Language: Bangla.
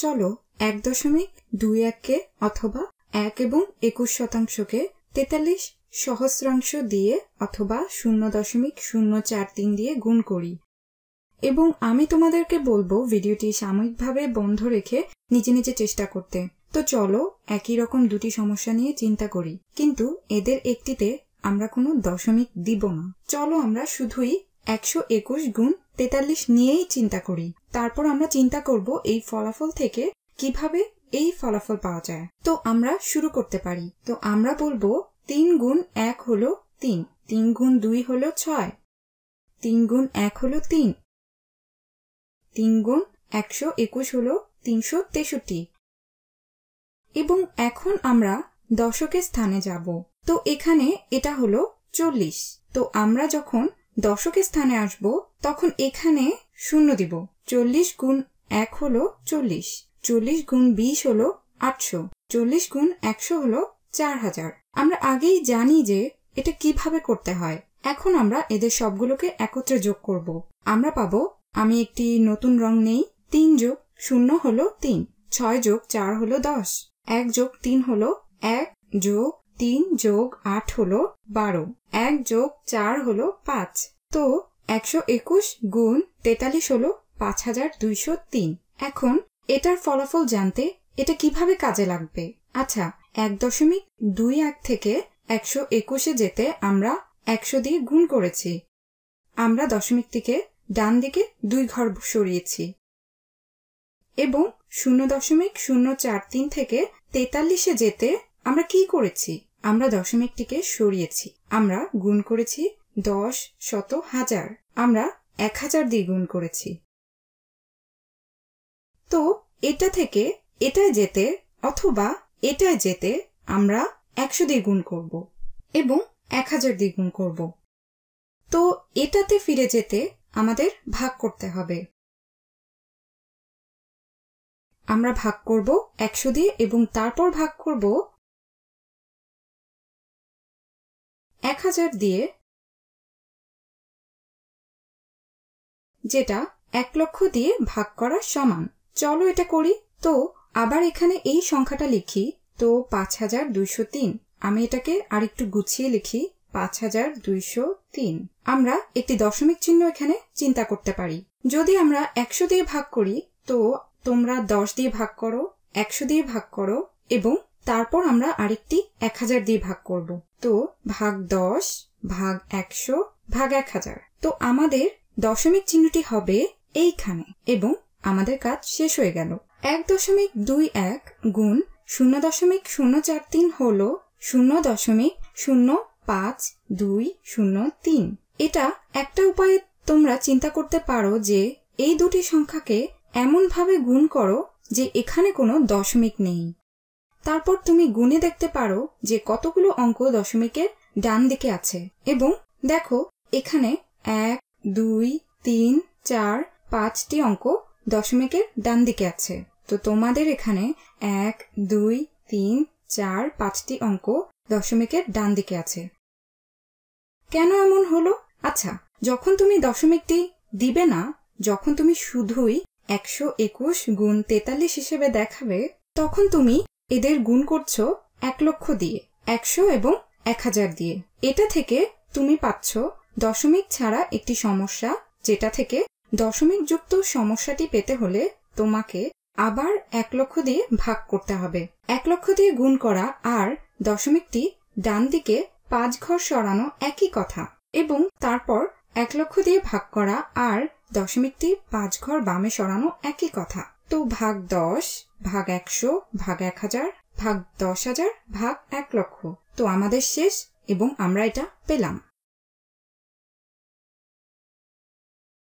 চলো 1.21কে অথবা 1 এবং 21% 43 সহস্রাংশ দিয়ে অথবা 0.043 দিয়ে গুণ করি এবং আমি তোমাদেরকে বলবো ভিডিওটি সাময়িকভাবে বন্ধ রেখে নিজে নিজে চেষ্টা করতে। তো চলো একই রকম দুটি সমস্যা নিয়ে চিন্তা করি, কিন্তু এদের একটিতে আমরা কোনো দশমিক দিব না। চলো আমরা শুধুই 121 গুণ 43 নিয়েই চিন্তা করি, তারপর আমরা চিন্তা করব এই ফলাফল থেকে কিভাবে এই ফলাফল পাওয়া যায়। তো আমরা শুরু করতে পারি। তো আমরা বলবো 3 গুণ 1 হলো 3, 3 গুণ 2 হলো 6, 3 গুণ 1 হলো 3, 3 গুণ 121 হলো 363। এবং এখন আমরা দশকের স্থানে যাব। তো এখানে এটা হলো 40। তো আমরা যখন দশকের স্থানে আসব তখন এখানে 0 দিব। 40 গুণ 1 হলো 40, 40 গুণ 20 হলো 800, 40 গুণ 100 হলো 4000। আমরা আগেই জানি যে এটা কিভাবে করতে হয়। এখন আমরা এদের সবগুলোকে একত্রে যোগ করব। আমরা পাবো, আমি একটি নতুন রং নেই, 3 যোগ 0 হলো 3, 6 যোগ 4 হলো 10, 1 যোগ 3 হলো 1, যোগ 3 যোগ 8 হলো 12, 1 যোগ 4 হলো 5। তো 121 গুণ 43 হলো 5203। এখন এটার ফলাফল জানতে এটা কিভাবে কাজে লাগবে? আচ্ছা, 1.21 থেকে 121-এ যেতে আমরা 100 দিয়ে গুণ করেছি। আমরা দশমিকটিকে ডান দিকে 2 ঘর সরিয়েছি এবং 0.043 থেকে 43-এ যেতে আমরা কি করেছি? আমরা দশমিকটিকে সরিয়েছি। আমরা গুণ করেছি 10, শত, হাজার। আমরা 1000 দিয়ে গুণ করেছি। তো এটা থেকে এটায় যেতে অথবা এটায় যেতে আমরা 100 দিয়ে গুণ করব এবং 1000 দিয়ে গুণ করব। তো এটাতে ফিরে যেতে আমাদের ভাগ করতে হবে। আমরা ভাগ করব 100 দিয়ে এবং তারপর ভাগ করব 1000 দিয়ে, যেটা 1 লক্ষ দিয়ে ভাগ করা সমান। চলো এটা করি। তো আবার এখানে এই সংখ্যাটা লিখি। তো 5203। আমি এটাকে আরেকটু গুছিয়ে লিখি, 5203। আমরা একটি দশমিক চিহ্ন এখানে চিন্তা করতে পারি। যদি আমরা 100 দিয়ে ভাগ করি, তো তোমরা 10 দিয়ে ভাগ করো, 100 দিয়ে ভাগ করো এবং তারপর আমরা আরেকটি 1000 দিয়ে ভাগ করব। তো ভাগ 10 ভাগ 100 ভাগ 1000। তো আমাদের দশমিক চিহ্নটি হবে এইখানে এবং আমাদের কাজ শেষ হয়ে গেল। 1.21 গুণ 0.043 হলো 0.05203। এটা একটা উপায়ে তোমরা চিন্তা করতে পারো যে এই দুটি সংখ্যাকে এমন ভাবে গুণ করো যে এখানে কোনো দশমিক নেই। তারপর তুমি গুণে দেখতে পারো যে কতগুলো অঙ্ক দশমিকের ডান দিকে আছে এবং দেখো এখানে 1, 2, 3, 4, 5টি অঙ্ক দশমিকের ডান দিকে আছে। তো তোমাদের এখানে 1, 2, 3, 4, 5টি অঙ্ক দশমিকের ডান দিকে আছে। কেন এমন হলো? আচ্ছা, যখন তুমি দশমিকটি দিবে না, যখন তুমি শুধুই 121 গুণ 43 হিসেবে দেখাবে, তখন তুমি এদের গুণ করছো 1 লক্ষ দিয়ে, 100 এবং 1000 দিয়ে। এটা থেকে তুমি পাচ্ছ দশমিক ছাড়া একটি সমস্যা, যেটা থেকে দশমিক যুক্ত সমস্যাটি পেতে হলে তোমাকে আবার 1 লক্ষ দিয়ে ভাগ করতে হবে। 1 লক্ষ দিয়ে গুণ করা আর দশমিকটি ডান দিকে 5 ঘর সরানো একই কথা এবং তারপর 1 লক্ষ দিয়ে ভাগ করা আর দশমিকটি 5 ঘর বামে সরানো একই কথা। তো ভাগ 10 ভাগ 100 ভাগ 1000 ভাগ 10,000 ভাগ 1 লক্ষ। তো আমাদের শেষ এবং আমরা এটা পেলাম।